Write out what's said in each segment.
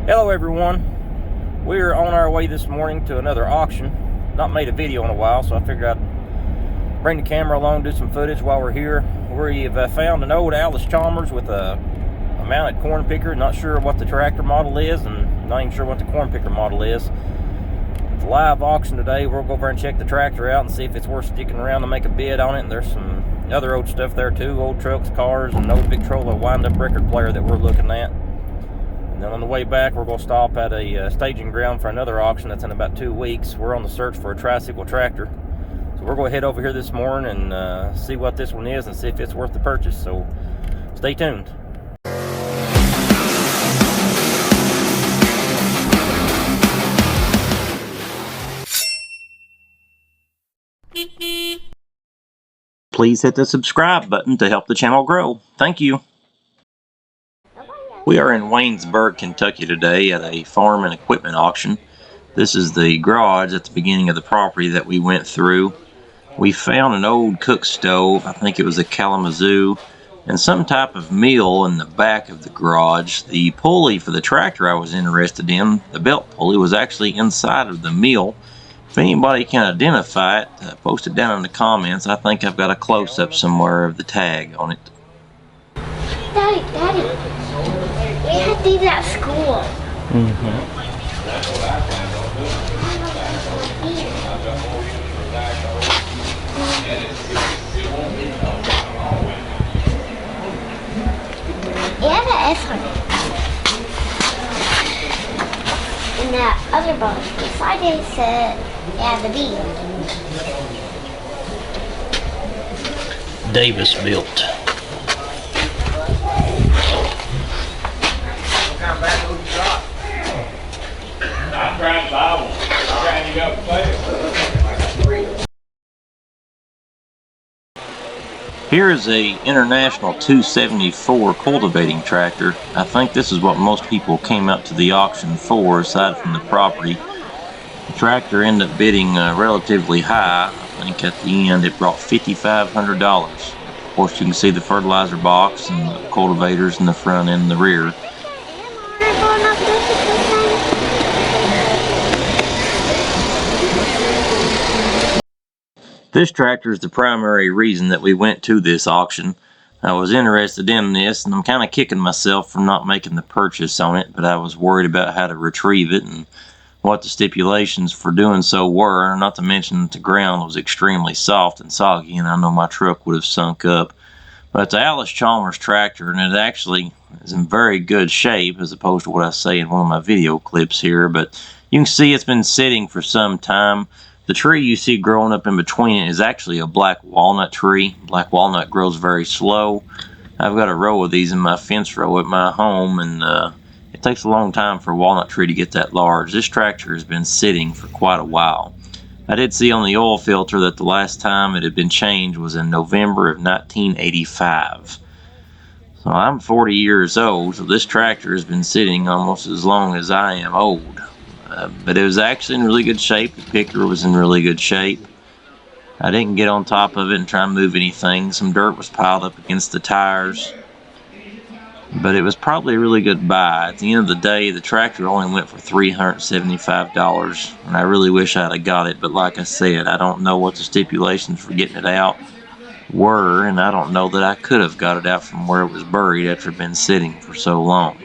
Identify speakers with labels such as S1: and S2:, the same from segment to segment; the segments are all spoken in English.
S1: Hello everyone, we're on our way this morning to another auction. Not made a video in a while, so I figured I'd bring the camera along, do some footage while we're here. We've found an old Allis Chalmers with a mounted corn picker. Not sure what the tractor model is, and not even sure what the corn picker model is. It's a live auction today. We'll go over and check the tractor out and see if it's worth sticking around to make a bid on it. And there's some other old stuff there too, old trucks, cars, and an old Victrola wind-up record player that we're looking at. And then on the way back, we're going to stop at a staging ground for another auction that's in about 2 weeks. We're on the search for a tricycle tractor. So we're going to head over here this morning and see what this one is and see if it's worth the purchase. So stay tuned. Please hit the subscribe button to help the channel grow. Thank you. We are in Waynesburg, Kentucky today at a farm and equipment auction. This is the garage at the beginning of the property that we went through. We found an old cook stove, I think it was a Kalamazoo, and some type of mill in the back of the garage. The pulley for the tractor I was interested in, the belt pulley, was actually inside of the mill. If anybody can identify it, post it down in the comments. I think I've got a close-up somewhere of the tag on it.
S2: Daddy. We had these at school. Yeah, the S one. And that other box beside it said, yeah, the B.
S1: Davis built.
S3: I'm trying to buy one. I'm trying to go play.
S1: Here is a International 274 cultivating tractor. I think this is what most people came out to the auction for, aside from the property. The tractor ended up bidding relatively high. I think at the end it brought $5,500. Of course, you can see the fertilizer box and the cultivators in the front and the rear. This tractor is the primary reason that we went to this auction. I was interested in this, and I'm kind of kicking myself for not making the purchase on it, but I was worried about how to retrieve it and what the stipulations for doing so were, not to mention that the ground was extremely soft and soggy, and I know my truck would have sunk up. But it's an Allis Chalmers tractor, and it actually is in very good shape as opposed to what I say in one of my video clips here. But you can see it's been sitting for some time. The tree you see growing up in between it is actually a black walnut tree. Black walnut grows very slow. I've got a row of these in my fence row at my home, and it takes a long time for a walnut tree to get that large. This tractor has been sitting for quite a while. I did see on the oil filter that the last time it had been changed was in November of 1985. So I'm 40 years old, so this tractor has been sitting almost as long as I am old. But it was actually in really good shape. The picker was in really good shape. I didn't get on top of it and try and move anything. Some dirt was piled up against the tires. But it was probably a really good buy. At the end of the day, the tractor only went for $375, and I really wish I'd have got it. But like I said, I don't know what the stipulations for getting it out were, and I don't know that I could have got it out from where it was buried after it had been sitting for so long.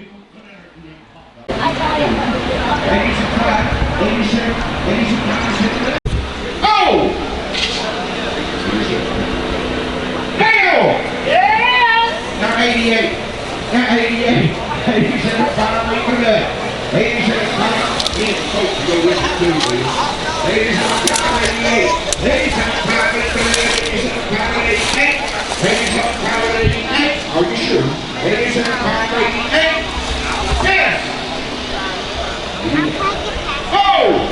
S3: Are you sure? Yes! Oh!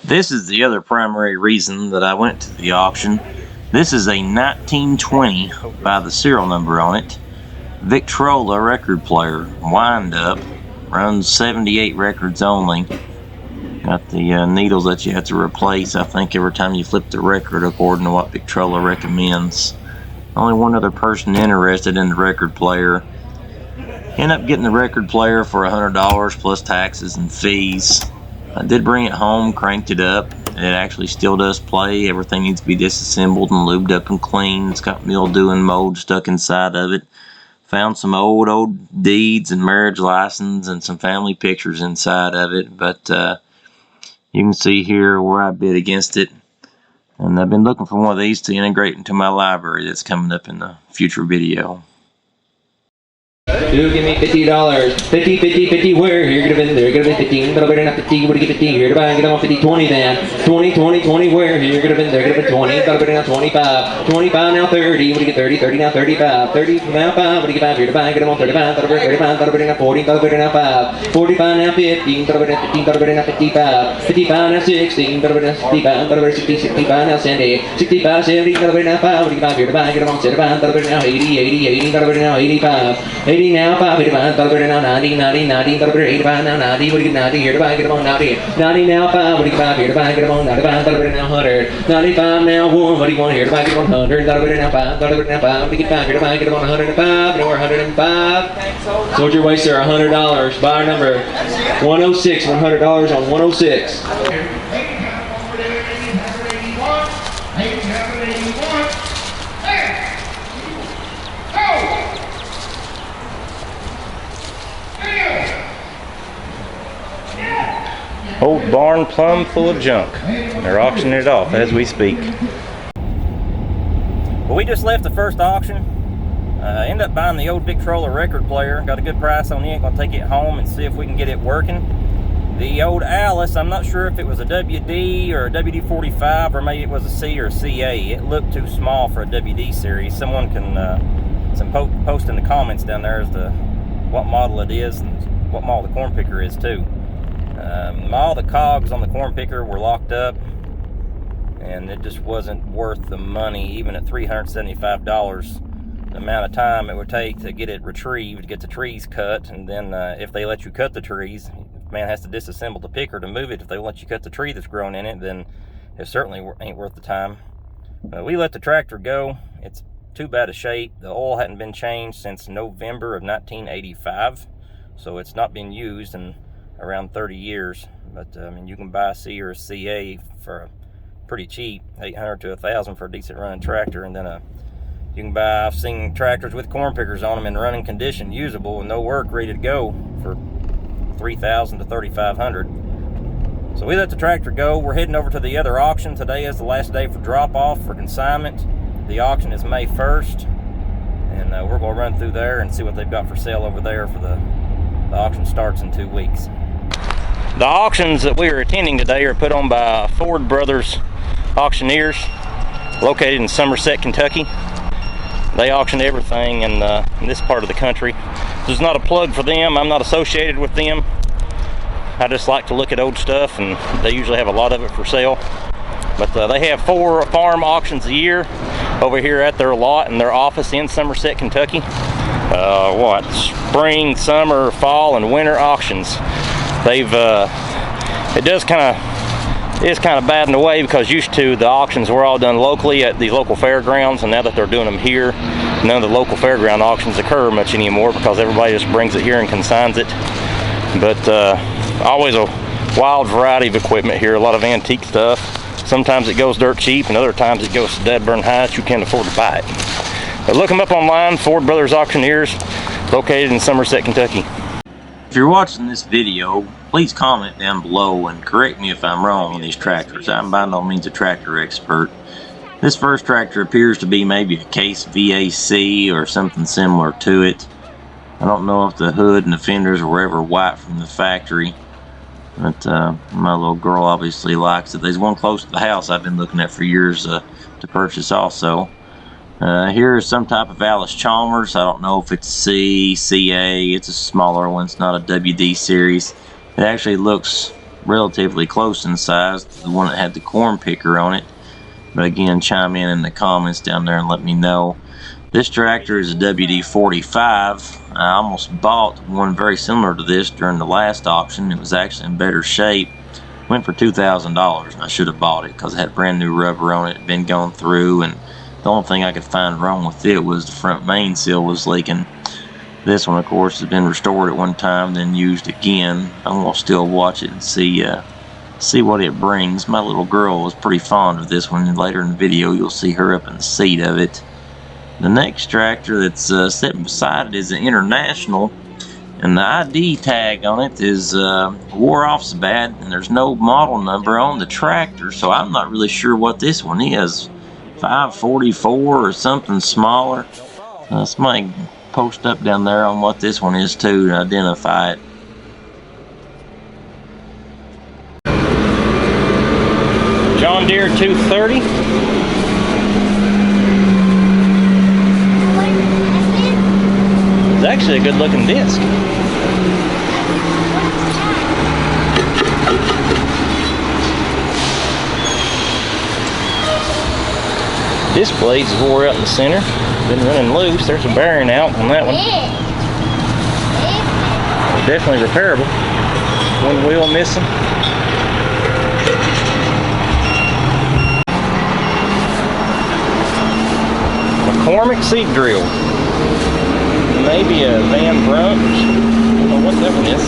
S1: This is the other primary reason that I went to the auction. This is a 1920 by the serial number on it. Victrola record player, wind up, runs 78 records only. Got the needles that you have to replace, I think, every time you flip the record according to what Victrola recommends. Only one other person interested in the record player. Ended up getting the record player for $100 plus taxes and fees. I did bring it home, cranked it up. It actually still does play. Everything needs to be disassembled and lubed up and cleaned. It's got mildew and mold stuck inside of it. Found some old deeds and marriage license and some family pictures inside of it. But you can see here where I bid against it. And I've been looking for one of these to integrate into my library that's coming up in the future video.
S4: Do give me $50. 50, 50, 50, where? Here, get a bit there, get a bit 15, but I better not 50, what do you get 50? Here to buy, get them on 50, 20 then. 20, 20, 20, where? Here, get a bit there, get a bit 20, but I better not 25. 25 now 30, what do you get 30? 30 now 35. 30 now 5, what do you get 5? Here to buy, get them on 35, but I better 35, but I better not 40, but I better not 5. 45 now 15, but I better not 15, but I better not 55. 55 now 16, but I better not 65, but I better 60, 65 now 70. 65, 70, but I better not 5, what do you get 5? Here to buy, get them on 75, but I better now 80, 80, 80, but I better now 85. 80 now 5, 85, but I better now 90, 90, 90, but I better 85 now 90, what do you get 90? Here to buy, get them on 90. 90 now 5, what do you get 5? Here to buy, get them on 95, but I better now 100. 95 now 1, what do you want? Here to buy, get them on 100, but I better now 5, but I better now 5, what do you get 5? Here to buy, get them on 105, no, 105. Soldier Waster, $100, buyer number 106, $100 on 106.
S1: Old barn plumb full of junk. They're auctioning it off as we speak. Well, we just left the first auction. Ended up buying the old Victrola record player. Got a good price on it. Gonna take it home and see if we can get it working. The old Allis, I'm not sure if it was a WD or a WD-45 or maybe it was a C or a CA. It looked too small for a WD series. Someone can post in the comments down there as to what model it is and what model the corn picker is too. All the cogs on the corn picker were locked up and it just wasn't worth the money, even at $375. The amount of time it would take to get it retrieved, to get the trees cut, and then if they let you cut the trees, man has to disassemble the picker to move it. If they let you cut the tree that's grown in it, then it certainly ain't worth the time. We let the tractor go. It's too bad a shape. The oil hadn't been changed since November of 1985, so it's not been used in around 30 years. But I mean, you can buy a C or a CA for pretty cheap, $800 to $1,000 for a decent running tractor, and then you can buy, I've seen tractors with corn pickers on them in running condition, usable, and no work, ready to go for $3,000 to $3,500. So we let the tractor go. We're heading over to the other auction. Today is the last day for drop-off for consignment. The auction is May 1st, and we're going to run through there and see what they've got for sale over there. For the auction starts in 2 weeks. The auctions that we are attending today are put on by Ford Brothers Auctioneers, located in Somerset, Kentucky. They auction everything in this part of the country. This is not a plug for them. I'm not associated with them. I just like to look at old stuff, and they usually have a lot of it for sale. But they have 4 farm auctions a year over here at their lot in their office in Somerset, Kentucky. Spring, summer, fall, and winter auctions. They've it's kind of bad in a way, because used to the auctions were all done locally at the local fairgrounds, and now that they're doing them here, none of the local fairground auctions occur much anymore because everybody just brings it here and consigns it. But always a wild variety of equipment here, a lot of antique stuff. Sometimes it goes dirt cheap, and other times it goes so dead burn high that you can't afford to buy it. But look them up online, Ford Brothers Auctioneers, located in Somerset, Kentucky. If you're watching this video, please comment down below and correct me if I'm wrong on these tractors. I'm by no means a tractor expert. This first tractor appears to be maybe a Case VAC or something similar to it. I don't know if the hood and the fenders were ever white from the factory, but my little girl obviously likes it. There's one close to the house I've been looking at for years to purchase also. Here is some type of Allis Chalmers. I don't know if it's C, CA. It's a smaller one. It's not a WD series. It actually looks relatively close in size to the one that had the corn picker on it. But again, chime in the comments down there and let me know. This tractor is a WD-45. I almost bought one very similar to this during the last auction. It was actually in better shape. Went for $2,000, and I should have bought it because it had brand new rubber on it. It had been gone through, and the only thing I could find wrong with it was the front main seal was leaking. This one, of course, has been restored at one time, then used again. I'm gonna still watch it and see what it brings. My little girl was pretty fond of this one, and later in the video you'll see her up in the seat of it. The next tractor that's sitting beside it is an International, and the ID tag on it is wore off so bad, and there's no model number on the tractor, so I'm not really sure what this one is. 544 or something smaller. Somebody post up down there on what this one is too to identify it. John Deere 230. It's actually a good looking disc. This blade's wore out in the center. Been running loose. There's a bearing out on that one. Definitely repairable. One wheel missing. McCormick seed drill. Maybe a Van Brunt. I don't know what that one is.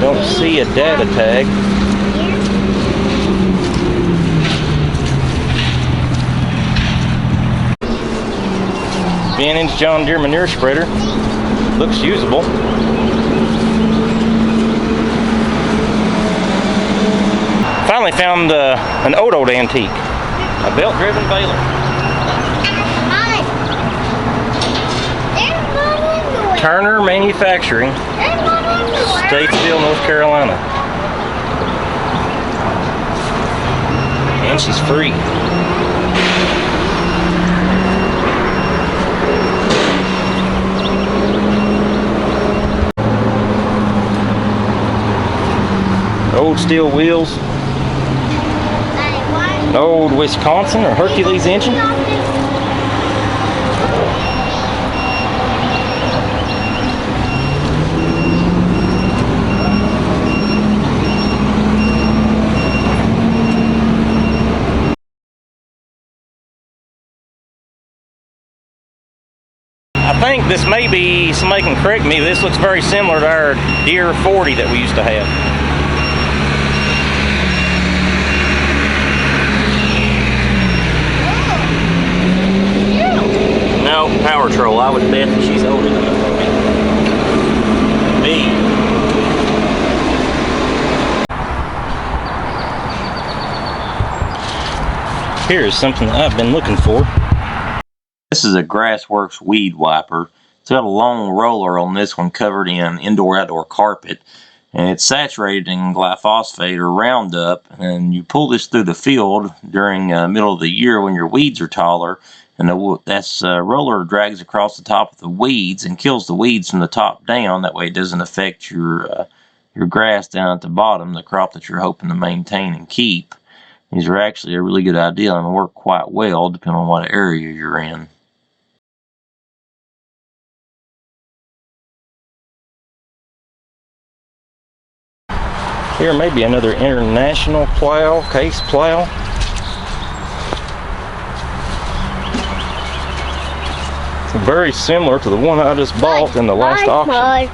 S1: Don't see a data tag. Vintage John Deere manure spreader. Looks usable. Finally found an old antique. A belt-driven baler. Turner Manufacturing. Statesville, North Carolina. And she's free. Old steel wheels. An old Wisconsin or Hercules engine. I think this may be, somebody can correct me, this looks very similar to our Deere 40 that we used to have. No, Power Troll. I would bet that she's older than the 40. Here's something that I've been looking for. This is a Grassworks weed wiper. It's got a long roller on this one covered in indoor-outdoor carpet, and it's saturated in glyphosate or Roundup, and you pull this through the field during middle of the year when your weeds are taller, and that roller drags across the top of the weeds and kills the weeds from the top down. That way it doesn't affect your grass down at the bottom, the crop that you're hoping to maintain and keep. These are actually a really good idea and work quite well depending on what area you're in. Here may be another International plow, case plow. It's very similar to the one I just bought in the last auction.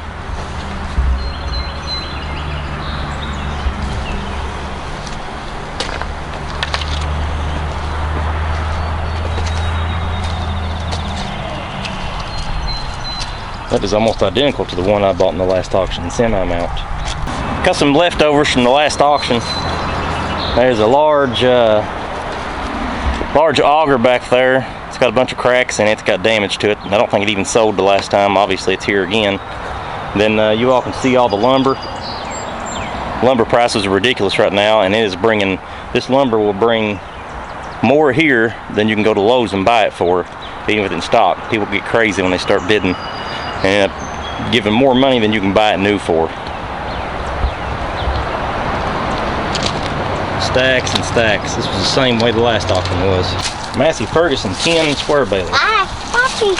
S1: That is almost identical to the one I bought in the last auction, semi-mount. Got some leftovers from the last auction. There's a large auger back there. It's got a bunch of cracks in it. It's got damage to it. I don't think it even sold the last time. Obviously it's here again. Then you all can see all the lumber. Lumber prices are ridiculous right now, and it is bringing, this lumber will bring more here than you can go to Lowe's and buy it for, even if it's in stock. People get crazy when they start bidding. And giving more money than you can buy it new for. Stacks and stacks. This was the same way the last auction was. Massey Ferguson 10 square bales.
S2: Ah, Poppy.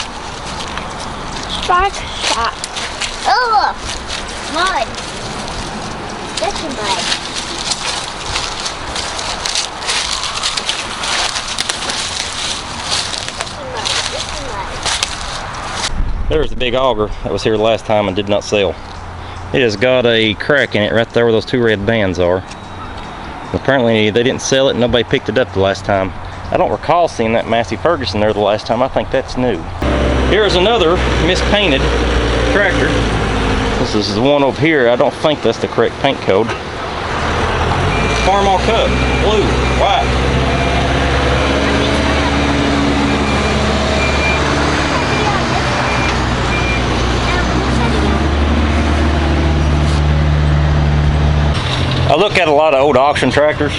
S2: Strike shot. Oh, mud. That's a mud.
S1: There's the big auger that was here last time and did not sell. It has got a crack in it right there where those two red bands are. Apparently they didn't sell it and nobody picked it up the last time. I don't recall seeing that Massey Ferguson there the last time. I think that's new. Here's another mispainted tractor. This is the one over here. I don't think that's the correct paint code. Farmall Cup, blue, white. I look at a lot of old auction tractors.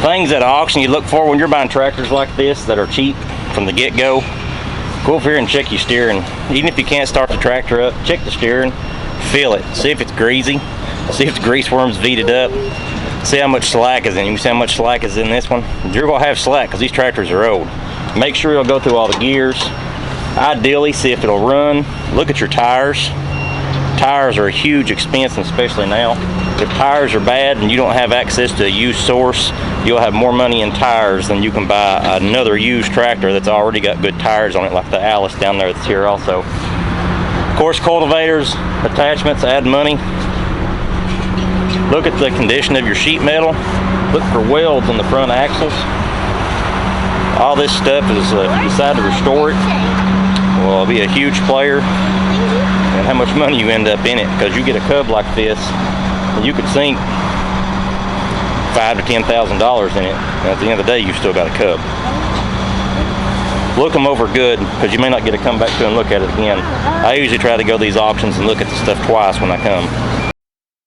S1: Things at auction you look for when you're buying tractors like this that are cheap from the get-go. Go over here and check your steering. Even if you can't start the tractor up, check the steering, feel it, see if it's greasy, see if the grease worm's V'd up, see how much slack is in it. You see how much slack is in this one? You're gonna have slack because these tractors are old. Make sure you'll go through all the gears. Ideally, see if it'll run. Look at your tires. Tires are a huge expense, especially now. If tires are bad and you don't have access to a used source, you'll have more money in tires than you can buy another used tractor that's already got good tires on it, like the Allis down there that's here also. Of course, cultivators, attachments add money. Look at the condition of your sheet metal. Look for welds in the front axles. All this stuff is, if you decide to restore it, will be a huge player and how much money you end up in it, because you get a cub like this and you could sink $5,000 to $10,000 in it, and at the end of the day you still got a cub. Look them over good, because you may not get to come back to and look at it again. I usually try to go to these auctions and look at the stuff twice when I come. I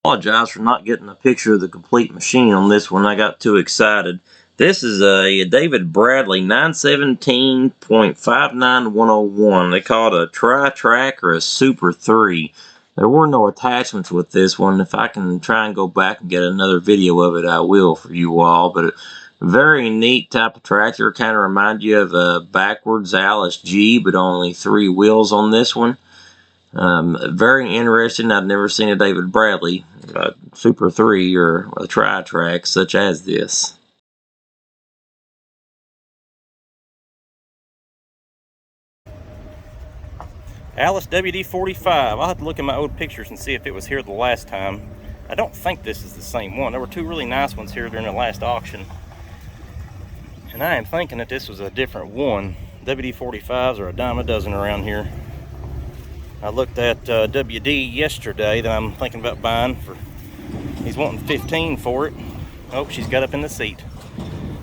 S1: apologize for not getting a picture of the complete machine on this one. I got too excited. This is a David Bradley 917.59101. They call it a Tri-Track or a Super 3. There were no attachments with this one. If I can try and go back and get another video of it, I will for you all. But very neat type of tractor. Kind of remind you of a backwards Allis G, but only 3 wheels on this one. Very interesting. I've never seen a David Bradley Super 3 or a Tri-Track such as this. Allis WD-45. I'll have to look at my old pictures and see if it was here the last time. I don't think this is the same one. There were 2 really nice ones here during the last auction, and I am thinking that this was a different one. WD-45s are a dime a dozen around here. I looked at WD yesterday that I'm thinking about buying for. He's wanting 15 for it. Oh, she's got up in the seat.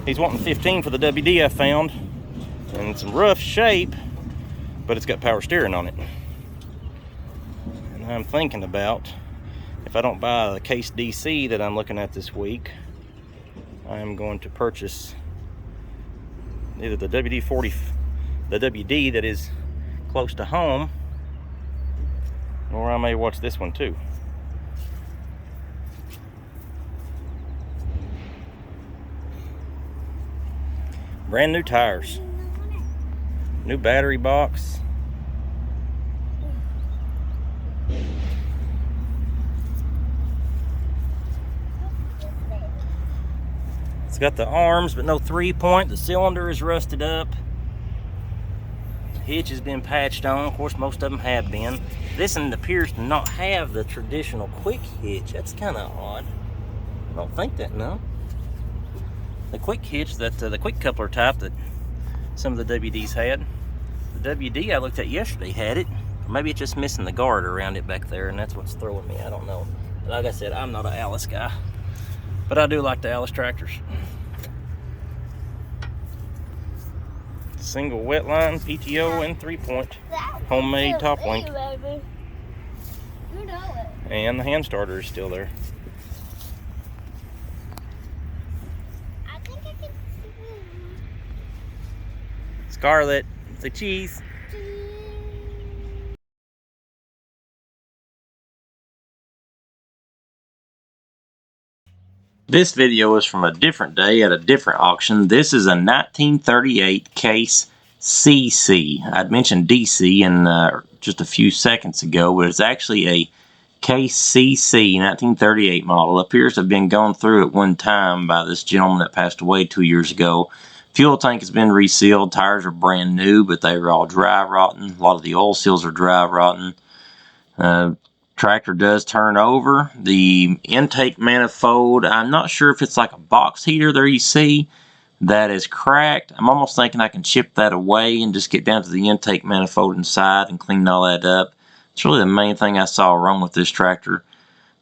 S1: He's wanting 15 for the WD I found, and it's in rough shape, but it's got power steering on it. And I'm thinking about, if I don't buy the Case DC that I'm looking at this week, I'm going to purchase either the WD that is close to home, or I may watch this one too. Brand new tires, new battery box. It's got the arms but no 3-point. The cylinder is rusted up. The hitch has been patched on. Of course, most of them have been. This one appears to not have the traditional quick hitch. That's kind of odd. I don't think that, no. The quick hitch, the quick coupler type that some of the WDs had. The WD I looked at yesterday had it. Maybe it's just missing the guard around it back there, and that's what's throwing me. I don't know. Like I said, I'm not an Allis guy, but I do like the Allis tractors. Single wet line, PTO, and 3-point. Homemade top link. And the hand starter is still there. Scarlett, say cheese. This video is from a different day at a different auction. This is a 1938 Case CC. I'd mentioned DC in just a few seconds ago, but it's actually a Case CC 1938 model. It appears to have been gone through at one time by this gentleman that passed away 2 years ago. Fuel tank has been resealed. Tires are brand new, but they were all dry rotten. A lot of the oil seals are dry rotten. Tractor does turn over. The intake manifold, I'm not sure if it's like a box heater there you see that is cracked. I'm almost thinking I can chip that away and just get down to the intake manifold inside and clean all that up. It's really the main thing I saw wrong with this tractor.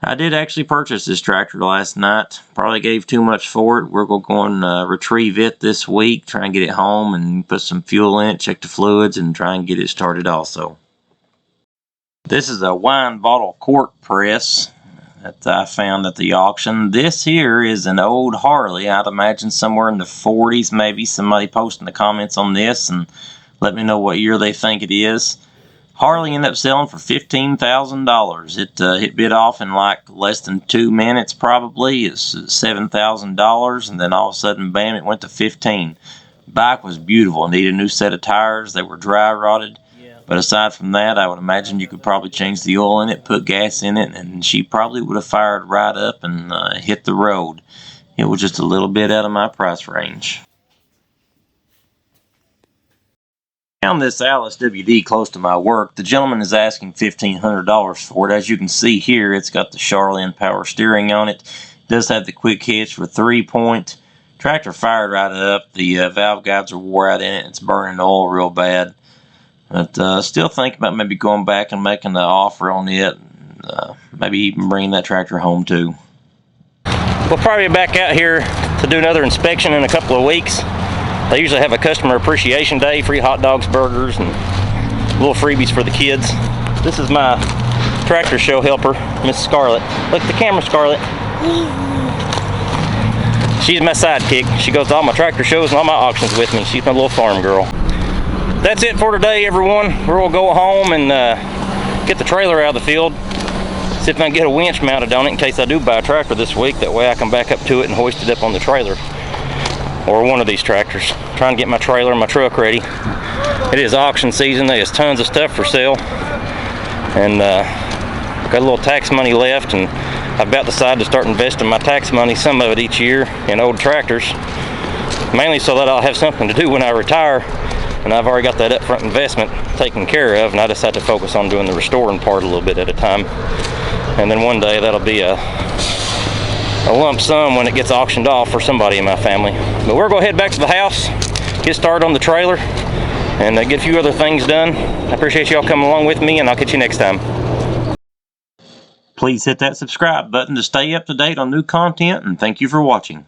S1: I did actually purchase this tractor last night. Probably gave too much for it. We're going to go and retrieve it this week, try and get it home and put some fuel in it, check the fluids, and try and get it started also. This is a wine bottle cork press that I found at the auction. This here is an old Harley. I'd imagine somewhere in the 40s maybe. Somebody post in the comments on this and let me know what year they think it is. Harley ended up selling for $15,000. It bid off in like less than 2 minutes probably. It's $7,000 and then all of a sudden bam, it went to $15,000. Bike was beautiful. Needed a new set of tires. They were dry rotted. But aside from that, I would imagine you could probably change the oil in it, put gas in it, and she probably would have fired right up and hit the road. It was just a little bit out of my price range. Found this Allis WD close to my work. The gentleman is asking $1,500 for it. As you can see here, it's got the Charlene power steering on it. It does have the quick hitch for 3-point. Tractor fired right up. The valve guides are wore out in it. It's burning oil real bad. But still think about maybe going back and making an offer on it. Maybe even bringing that tractor home too. We'll probably be back out here to do another inspection in a couple of weeks. They usually have a customer appreciation day, free hot dogs, burgers, and little freebies for the kids. This is my tractor show helper, Miss Scarlett. Look at the camera, Scarlett. She's my sidekick. She goes to all my tractor shows and all my auctions with me. She's my little farm girl. That's it for today, everyone. We'll go home and get the trailer out of the field. See if I can get a winch mounted on it in case I do buy a tractor this week. That way I can back up to it and hoist it up on the trailer. Or one of these tractors. Trying to get my trailer and my truck ready. It is auction season. There's tons of stuff for sale. And got a little tax money left, and I've about decided to start investing my tax money, some of it each year, in old tractors. Mainly so that I'll have something to do when I retire. And I've already got that upfront investment taken care of, and I just have to focus on doing the restoring part a little bit at a time. And then one day that'll be a lump sum when it gets auctioned off for somebody in my family. But we're going to head back to the house, get started on the trailer, and get a few other things done. I appreciate y'all coming along with me, and I'll catch you next time. Please hit that subscribe button to stay up to date on new content, and thank you for watching.